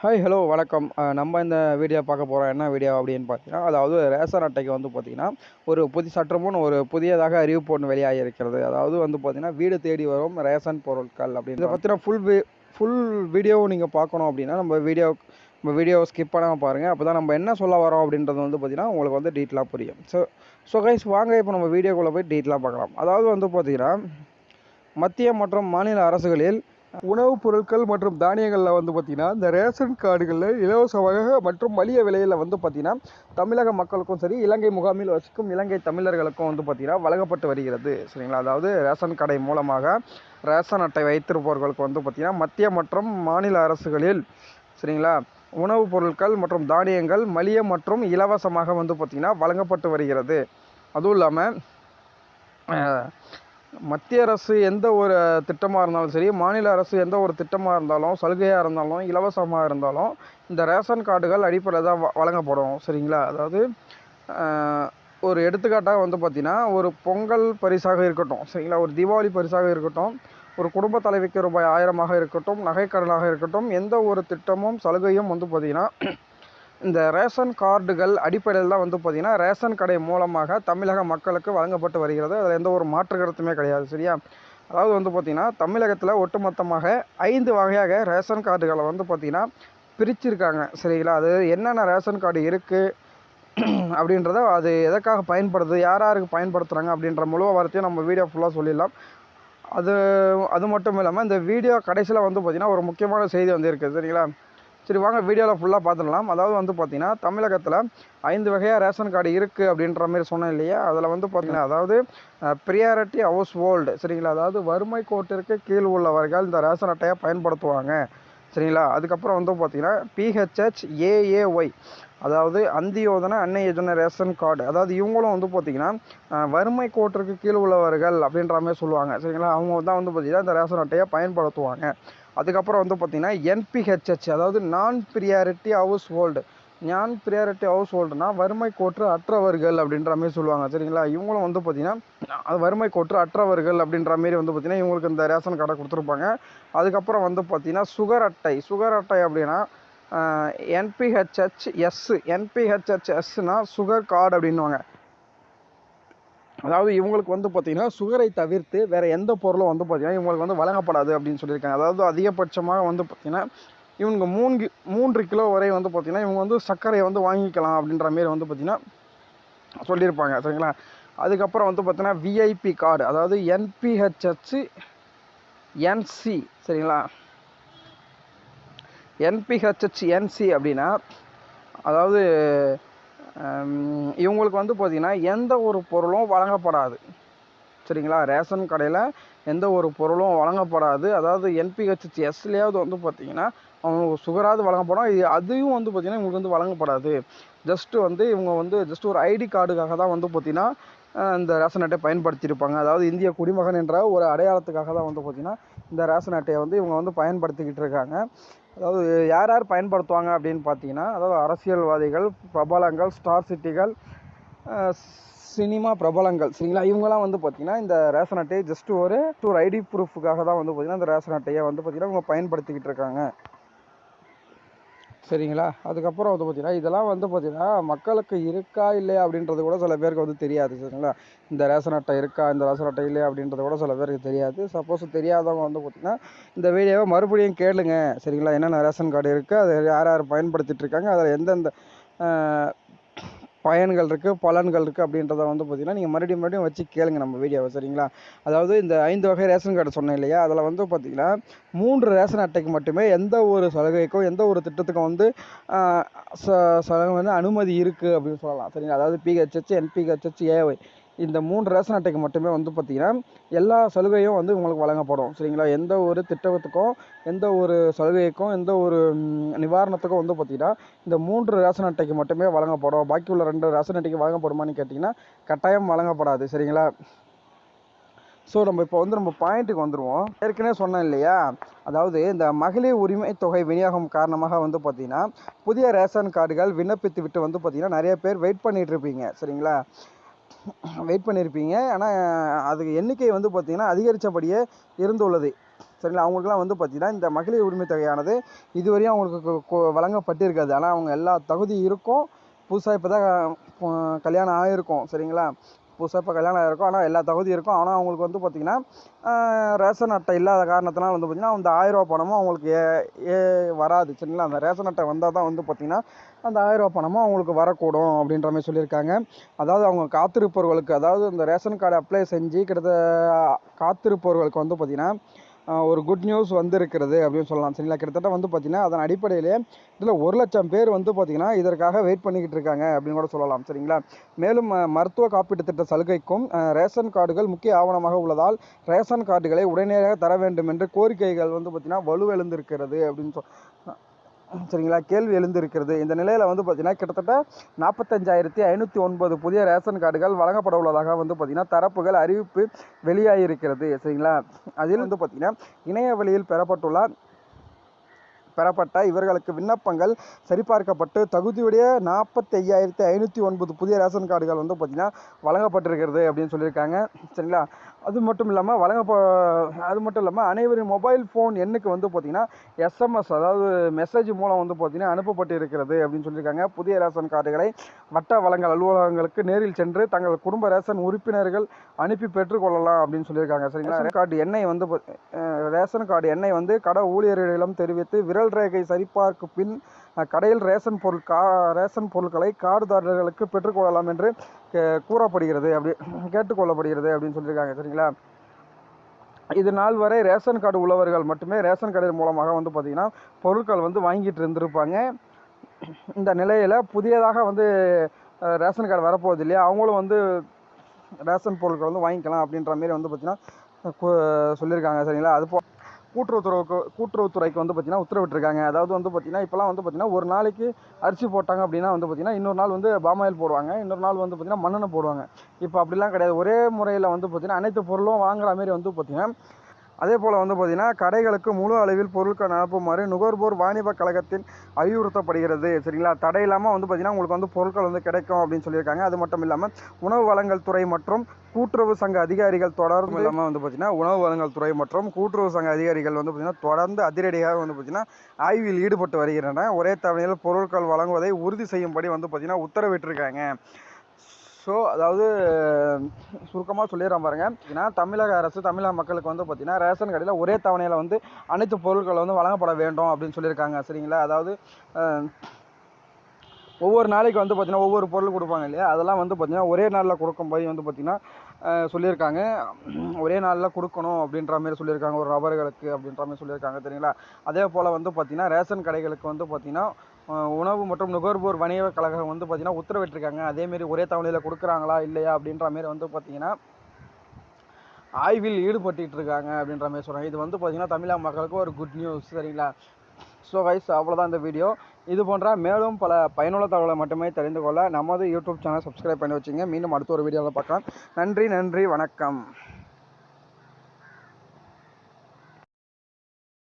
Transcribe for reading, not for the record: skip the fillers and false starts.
Hi hello வணக்கம். நம்ம இந்த வீடியோ பார்க்க போகிறோம். என்ன வீடியோ அப்படின்னு பார்த்தீங்கன்னா, அதாவது ரேஷன் அட்டைக்கு வந்து பார்த்தீங்கன்னா, சற்று முன் ஒரு புதியதாக அறிவிப்பு ஒன்று வெளியாகி இருக்கிறது. அதாவது வந்து பார்த்தீங்கன்னா, வீடு தேடி வரும் ரேஷன் பொருட்கள் அப்படின்னு. இதை பற்றின ஃபுல் வீடியோவும் நீங்கள் பார்க்கணும் அப்படின்னா, நம்ம வீடியோவை ஸ்கிப் பண்ணாமல் பாருங்கள். அப்போ தான் நம்ம என்ன சொல்ல வரோம் அப்படின்றது வந்து பார்த்தீங்கன்னா, உங்களுக்கு வந்து டீட்டெயிலாக புரியும். ஸோ கைஸ், வாங்க இப்போ நம்ம வீடியோக்குள்ளே போய் டீட்டெயிலாக பார்க்கலாம். அதாவது வந்து பார்த்தீங்கன்னா, மத்திய மற்றும் மாநில அரசுகளில் உணவுப் பொருட்கள் மற்றும் தானியங்களில் வந்து பார்த்திங்கன்னா, இந்த ரேஷன் கார்டுகளில் இலவசமாக மற்றும் மலிய விலையில் வந்து பார்த்திங்கன்னா, தமிழக மக்களுக்கும் சரி, இலங்கை முகாமில் வசிக்கும் இலங்கை தமிழர்களுக்கும் வந்து பார்த்திங்கன்னா வழங்கப்பட்டு வருகிறது. சரிங்களா? அதாவது ரேஷன் கடை மூலமாக ரேஷன் அட்டை வைத்திருப்பவர்களுக்கு வந்து பார்த்திங்கன்னா, மத்திய மற்றும் மாநில அரசுகளில் சரிங்களா, உணவுப் பொருட்கள் மற்றும் தானியங்கள் மலிய மற்றும் இலவசமாக வந்து பார்த்திங்கன்னா வழங்கப்பட்டு வருகிறது. அதுவும் இல்லாமல் மத்திய அரசு எந்த ஒரு திட்டமாக இருந்தாலும் சரி, மாநில அரசு எந்த ஒரு திட்டமாக இருந்தாலும், சலுகையாக இருந்தாலும், இலவசமாக இருந்தாலும், இந்த ரேஷன் கார்டுகள் அடிப்படையில் தான் வழங்கப்படும். சரிங்களா? அதாவது ஒரு எடுத்துக்காட்டாக வந்து பார்த்திங்கன்னா, ஒரு பொங்கல் பரிசாக இருக்கட்டும், சரிங்களா, ஒரு தீபாவளி பரிசாக இருக்கட்டும், ஒரு குடும்ப தலைவிக்கு ரூபாய் 1000 இருக்கட்டும், நகைக்கடனாக இருக்கட்டும், எந்த ஒரு திட்டமும் சலுகையும் வந்து பார்த்திங்கன்னா, இந்த ரேஷன் கார்டுகள் அடிப்படையில் தான் வந்து பார்த்திங்கன்னா ரேஷன் கடை மூலமாக தமிழக மக்களுக்கு வழங்கப்பட்டு வருகிறது. அதில் எந்த ஒரு மாற்று கருத்துமே கிடையாது. சரியா? அதாவது வந்து பார்த்திங்கன்னா, தமிழகத்தில் ஒட்டுமொத்தமாக 5 வகையாக ரேஷன் கார்டுகளை வந்து பார்த்திங்கன்னா பிரிச்சிருக்காங்க. சரிங்களா? அது என்னென்ன ரேஷன் கார்டு இருக்குது அப்படின்றத, அது எதற்காக பயன்படுது, யார் யாருக்கு பயன்படுத்துகிறாங்க அப்படின்ற முழு வார்த்தையும் நம்ம வீடியோ ஃபுல்லாக சொல்லிடலாம். அது மட்டும் இல்லாமல் இந்த வீடியோ கடைசியில் வந்து பார்த்திங்கன்னா ஒரு முக்கியமான செய்தி வந்து இருக்குது. சரிங்களா? சரி, வாங்க வீடியோவில் ஃபுல்லாக பார்த்துடலாம். அதாவது வந்து பார்த்திங்கன்னா, தமிழகத்தில் 5 வகையாக ரேஷன் கார்டு இருக்குது அப்படின்ற மாதிரி சொன்னேன் இல்லையா? அதில் வந்து பார்த்திங்கன்னா, அதாவது ப்ரியாரிட்டி ஹவுஸ் ஹோல்டு, சரிங்களா, அதாவது வறுமை கோட்டிற்கு கீழ் உள்ளவர்கள் இந்த ரேஷன் அட்டையை பயன்படுத்துவாங்க. சரிங்களா? அதுக்கப்புறம் வந்து பார்த்திங்கன்னா, PHHAAY, அதாவது அந்தியோதன அன்னை யோஜனை ரேஷன் கார்டு, அதாவது இவங்களும் வந்து பார்த்திங்கன்னா வறுமை கோட்டிற்கு கீழ் உள்ளவர்கள் அப்படின்ற மாதிரி சொல்லுவாங்க. சரிங்களா? அவங்க தான் வந்து பார்த்திங்கன்னா இந்த ரேஷன் அட்டையை பயன்படுத்துவாங்க. அதுக்கப்புறம் வந்து பார்த்திங்கன்னா NPHH, அதாவது நான் ப்ரியாரிட்டி ஹவுஸ் ஹோல்டுனா வறுமை கோற்று அற்றவர்கள் அப்படின்ற மாதிரி சொல்லுவாங்க. சரிங்களா? இவங்களும் வந்து பார்த்திங்கன்னா வறுமை கோற்று அற்றவர்கள் அப்படின்ற மாரி வந்து பார்த்திங்கன்னா இவங்களுக்கு இந்த ரேஷன் கார்டை கொடுத்துருப்பாங்க. அதுக்கப்புறம் வந்து பார்த்திங்கன்னா சுகர் அட்டை அப்படின்னா NPHHSனா சுகர் கார்டு அப்படின்வாங்க. அதாவது இவங்களுக்கு வந்து பார்த்திங்கன்னா சுகரை தவிர்த்து வேறு எந்த பொருளும் வந்து பார்த்திங்கன்னா இவங்களுக்கு வந்து வழங்கப்படாது அப்படின்னு சொல்லியிருக்காங்க. அதாவது அதிகபட்சமாக வந்து பார்த்திங்கன்னா இவங்க 3 கிலோ வரை வந்து பார்த்திங்கன்னா இவங்க வந்து சர்க்கரையை வந்து வாங்கிக்கலாம் அப்படின்ற மாரி வந்து பார்த்திங்கன்னா சொல்லியிருப்பாங்க. சரிங்களா? அதுக்கப்புறம் வந்து பார்த்திங்கன்னா விஐபி கார்டு, அதாவது NPHHNC, சரிங்களா, NPHHNC அப்படின்னா அதாவது இவங்களுக்கு வந்து பார்த்திங்கன்னா எந்த ஒரு பொருளும் வழங்கப்படாது. சரிங்களா? ரேஷன் கடையில் எந்த ஒரு பொருளும் வழங்கப்படாது. அதாவது NPHHSலையாவது வந்து பார்த்திங்கன்னா அவங்களுக்கு சுகராவது வழங்கப்படும். அதையும் வந்து பார்த்திங்கன்னா இவங்களுக்கு வந்து வழங்கப்படாது. இவங்க வந்து ஒரு ஐடி கார்டுக்காக தான் வந்து பார்த்திங்கன்னா இந்த ரேஷன் அட்டையை பயன்படுத்தியிருப்பாங்க. அதாவது இந்திய குடிமகன் என்ற ஒரு அடையாளத்துக்காக தான் வந்து பார்த்திங்கன்னா இந்த ரேஷன் அட்டையை வந்து இவங்க வந்து பயன்படுத்திக்கிட்டு இருக்காங்க. அதாவது யார் பயன்படுத்துவாங்க அப்படின்னு பார்த்தீங்கன்னா, அதாவது அரசியல்வாதிகள், பிரபலங்கள், ஸ்டார் சிட்டிகள், சினிமா பிரபலங்கள், சரிங்களா, இவங்கெல்லாம் வந்து பார்த்திங்கன்னா இந்த ரேஷன் அட்டையை ஒரு ஐடி ப்ரூஃபுக்காக தான் வந்து பார்த்திங்கன்னா இந்த ரேஷன் அட்டையை வந்து பார்த்திங்கன்னா இவங்க பயன்படுத்திக்கிட்டு இருக்காங்க. சரிங்களா? அதுக்கப்புறம் வந்து பார்த்திங்கன்னா இதெல்லாம் வந்து பார்த்திங்கன்னா மக்களுக்கு இருக்கா இல்லையா அப்படின்றது கூட சில பேருக்கு வந்து தெரியாது. சரிங்களா? இந்த ரேஷன் அட்டை இருக்கா, இந்த ரேஷன் அட்டை இல்லையா அப்படின்றது கூட சில பேருக்கு தெரியாது. சப்போஸ் தெரியாதவங்க வந்து பார்த்திங்கன்னா இந்த வீடியோவை மறுபடியும் கேளுங்க. சரிங்களா? என்னென்ன ரேஷன் கார்டு இருக்குது, அதை யார் பயன்படுத்திகிட்டு இருக்காங்க, அதில் எந்தெந்த பயன்கள் இருக்குது, பலன்கள் இருக்குது அப்படின்றத வந்து பார்த்திங்கன்னா நீங்கள் மறுபடியும் வச்சு கேளுங்க நம்ம வீடியோவை. சரிங்களா? அதாவது இந்த 5 வகை ரேஷன் கார்டு சொன்னேன் இல்லையா? அதில் வந்து பார்த்திங்கன்னா 3 ரேஷன் அட்டைக்கு மட்டுமே எந்த ஒரு சலுகைக்கும் எந்த ஒரு திட்டத்துக்கும் வந்து சலுகை வந்து அனுமதி இருக்குது அப்படின்னு சொல்லலாம். சரிங்களா? அதாவது PHH, NPHH, AY, இந்த 3 ரேஷன் அட்டைக்கு மட்டுமே வந்து பார்த்திங்கன்னா எல்லா சலுகையும் வந்து உங்களுக்கு வழங்கப்படும். சரிங்களா? எந்த ஒரு திட்டத்துக்கும் எந்த ஒரு சலுகைக்கும் எந்த ஒரு நிவாரணத்துக்கும் வந்து பார்த்திங்கன்னா இந்த 3 ரேஷன் அட்டைக்கு மட்டுமே வழங்கப்படும். பாக்கி உள்ள 2 ரேஷன் அட்டைக்கு வழங்கப்படுமான்னு கேட்டிங்கன்னா கட்டாயம் வழங்கப்படாது. சரிங்களா? ஸோ நம்ம இப்போ வந்து நம்ம பாயிண்ட்டுக்கு வந்துடுவோம். ஏற்கனவே சொன்னேன் இல்லையா? அதாவது இந்த மகளிர் உரிமை தொகை விநியோகம் காரணமாக வந்து பார்த்திங்கன்னா புதிய ரேஷன் கார்டுகள் விண்ணப்பித்து விட்டு வந்து பார்த்திங்கன்னா நிறைய பேர் வெயிட் பண்ணிகிட்டு இருப்பீங்க. சரிங்களா? வெயிட் பண்ணியிருப்பீங்க. ஆனால் அதுக்கு எண்ணிக்கை வந்து பார்த்திங்கன்னா அதிகரித்தபடியே இருந்துள்ளது. சரிங்களா. அவங்களுக்குலாம் வந்து பார்த்திங்கன்னா இந்த மகளிர் உரிமை தொகையானது இதுவரையும் அவங்களுக்கு வழங்கப்பட்டிருக்காது. ஆனால் அவங்க எல்லா தகுதி இருக்கும். புதுசாக இப்போ தான் கல்யாணம் ஆகிருக்கும், சரிங்களா. புதுசாக இப்போ கல்யாணம் ஆகிருக்கும், ஆனால் எல்லா தகுதியும் இருக்கும். ஆனால் அவங்களுக்கு வந்து பார்த்திங்கன்னா ரேஷன் அட்டை இல்லாத காரணத்தினால வந்து பார்த்திங்கன்னா அந்த 1000 ரூபா பணமும் அவங்களுக்கு வராது, சரிங்களா. அந்த ரேஷன் அட்டை வந்தால் தான் வந்து பார்த்திங்கன்னா அந்த 1000 ரூபா பணமும் அவங்களுக்கு வரக்கூடும் அப்படின்ற மாதிரி சொல்லியிருக்காங்க. அதாவது அவங்க காத்திருப்பவர்களுக்கு, அதாவது இந்த ரேஷன் கார்டு அப்ளை செஞ்சு காத்திருப்பவர்களுக்கு வந்து பார்த்திங்கன்னா ஒரு குட் நியூஸ் வந்திருக்கிறது அப்படின்னு சொல்லலாம், சரிங்களா. கிட்டத்தட்ட வந்து பார்த்திங்கன்னா அதன் அடிப்படையிலே இதில் 1,00,000 பேர் வந்து பார்த்திங்கன்னா இதற்காக வெயிட் பண்ணிக்கிட்டு இருக்காங்க அப்படின்னு கூட சொல்லலாம், சரிங்களா. மேலும் மருத்துவ காப்பீட்டு திட்ட சலுகைக்கும் ரேஷன் கார்டுகள் முக்கிய ஆவணமாக உள்ளதால் ரேஷன் கார்டுகளை உடனடியாக தர வேண்டும் என்று கோரிக்கைகள் வந்து பார்த்திங்கன்னா வலுவெழுந்திருக்கிறது அப்படின்னு சரிங்களா, கேள்வி எழுந்திருக்கிறது. இந்த நிலையில் வந்து பார்த்திங்கன்னா கிட்டத்தட்ட 45,509 புதிய ரேஷன் கார்டுகள் வழங்கப்பட உள்ளதாக வந்து பார்த்திங்கன்னா தரப்புகள் அறிவிப்பு வெளியாகியிருக்கிறது, சரிங்களா. அதில் வந்து பார்த்திங்கன்னா இணைய வழியில் பெறப்பட்ட இவர்களுக்கு விண்ணப்பங்கள் சரிபார்க்கப்பட்டு தகுதியுடைய 45,509 புதிய ரேஷன் கார்டுகள் வந்து பார்த்திங்கன்னா வழங்கப்பட்டிருக்கிறது அப்படின்னு சொல்லியிருக்காங்க, சரிங்களா. அது மட்டும் இல்லாமல் அனைவரின் மொபைல் ஃபோன் எண்ணுக்கு வந்து பார்த்திங்கன்னா SMS, அதாவது மெசேஜ் மூலம் வந்து பார்த்திங்கன்னா அனுப்பப்பட்டு இருக்கிறது அப்படின்னு சொல்லியிருக்காங்க. புதிய ரேஷன் கார்டுகளை வட்ட வழங்கல் அலுவலகங்களுக்கு நேரில் சென்று தங்கள் குடும்ப ரேஷன் உறுப்பினர்கள் அனுப்பி பெற்றுக்கொள்ளலாம் அப்படின்னு சொல்லியிருக்காங்க, சரிங்களா. ரேஷன் கார்டு எண்ணை வந்து கடை ஊழியர்களிடம் தெரிவித்து விரல் ரேகை சரிபார்க்கு பின் கடையில் ரேஷன் பொருட்களை கார்டுதாரர்களுக்கு பெற்றுக்கொள்ளலாம் என்று கேட்டுக்கொள்ளப்படுகிறது அப்படின்னு சொல்லியிருக்காங்க, சரிங்களா. இது நாள் வரை ரேஷன் கார்டு உள்ளவர்கள் மட்டுமே ரேஷன் கார்டு மூலமாக வந்து பார்த்திங்கன்னா பொருட்கள் வந்து வாங்கிட்டு இருந்திருப்பாங்க. இந்த நிலையில் புதியதாக வந்து ரேஷன் கார்டு வரப்போகுது இல்லையா, அவங்களும் வந்து ரேஷன் பொருட்கள் வந்து வாங்கிக்கலாம் அப்படின்ற மாரி வந்து பார்த்திங்கன்னா சொல்லியிருக்காங்க, சரிங்களா. அது கூட்டுறவுத்துறைக்கு வந்து பார்த்திங்கன்னா உத்தரவிட்டிருக்காங்க. அதாவது வந்து பார்த்திங்கன்னா இப்போலாம் வந்து பார்த்திங்கன்னா ஒரு நாளைக்கு அரிசி போட்டாங்க அப்படின்னா வந்து பார்த்திங்கன்னா இன்னொரு நாள் வந்து பாமாயில் போடுவாங்க, இன்னொரு நாள் வந்து பார்த்திங்கன்னா மண்ணெண்ணெய் போடுவாங்க. இப்போ அப்படிலாம் கிடையாது. ஒரே முறையில் வந்து பார்த்திங்கன்னா அனைத்து பொருளும் வாங்குற மாரி வந்து பார்த்திங்கன்னா அதே போல் வந்து பார்த்திங்கன்னா கடைகளுக்கு முழு அளவில் பொருட்கள் அனுப்புமாறு நுகர்வோர் வாணிப கழகத்தின் அறிவுறுத்தப்படுகிறது, சரிங்களா. தடையில்லாமல் வந்து பார்த்திங்கன்னா உங்களுக்கு வந்து பொருட்கள் வந்து கிடைக்கும் அப்படின்னு சொல்லியிருக்காங்க. அது மட்டும் இல்லாமல் உணவு வழங்கல் துறை மற்றும் கூட்டுறவு சங்க அதிகாரிகள் தொடர்ந்து இல்லாமல் வந்து பார்த்திங்கன்னா உணவு வழங்கல் துறை மற்றும் கூட்டுறவு சங்க அதிகாரிகள் வந்து பார்த்திங்கன்னா தொடர்ந்து அதிரடியாக வந்து பார்த்திங்கன்னா ஆய்வில் ஈடுபட்டு வருகின்றன. ஒரே தவணையில் பொருட்கள் வழங்குவதை உறுதி செய்யும்படி வந்து பார்த்திங்கன்னா உத்தரவிட்டிருக்காங்க. ஸோ அதாவது சுருக்கமாக சொல்லிடுறேன் பாருங்க. ஏன்னா தமிழக அரசு தமிழக மக்களுக்கு வந்து பார்த்திங்கன்னா ரேஷன் கடையில் ஒரே தவணையில் வந்து அனைத்து பொருட்கள் வந்து வழங்கப்பட வேண்டும் அப்படின்னு சொல்லியிருக்காங்க, சரிங்களா. அதாவது ஒவ்வொரு நாளைக்கு வந்து பார்த்திங்கன்னா ஒவ்வொரு பொருள் கொடுப்பாங்க இல்லையா, அதெல்லாம் வந்து பார்த்திங்கன்னா ஒரே நாளில் கொடுக்கும்போது வந்து பார்த்திங்கன்னா சொல்லியிருக்காங்க. ஒரே நாளில் கொடுக்கணும் அப்படின்ற மாதிரி சொல்லியிருக்காங்க, ஒரு நபர்களுக்கு அப்படின்ற மாதிரி சொல்லியிருக்காங்க, சரிங்களா. அதே போல் வந்து பார்த்திங்கன்னா ரேஷன் கடைகளுக்கு வந்து பார்த்திங்கன்னா உணவு மற்றும் நுகர்வோர் வணிக கழகம் வந்து பார்த்திங்கன்னா உத்தரவிட்டிருக்காங்க. அதேமாரி ஒரே தவணையில் கொடுக்குறாங்களா இல்லையா அப்படின்ற மாரி வந்து பார்த்திங்கன்னா ஆய்வில் ஈடுபட்டு இருக்காங்க அப்படின்ற மாதிரி சொல்கிறாங்க. இது வந்து பார்த்திங்கன்னா தமிழக மக்களுக்கு ஒரு குட் நியூஸ், சரிங்களா. ஸோ கைஸ், அவ்வளோதான் இந்த வீடியோ. இது போன்ற மேலும் பல பயனுள்ள தகவலை மட்டுமே தெரிந்து கொள்ள நமது யூடியூப் சேனல் சப்ஸ்கிரைப் பண்ணி வச்சுங்க. மீண்டும் அடுத்த ஒரு வீடியோவில் பார்க்கலாம். நன்றி, வணக்கம்.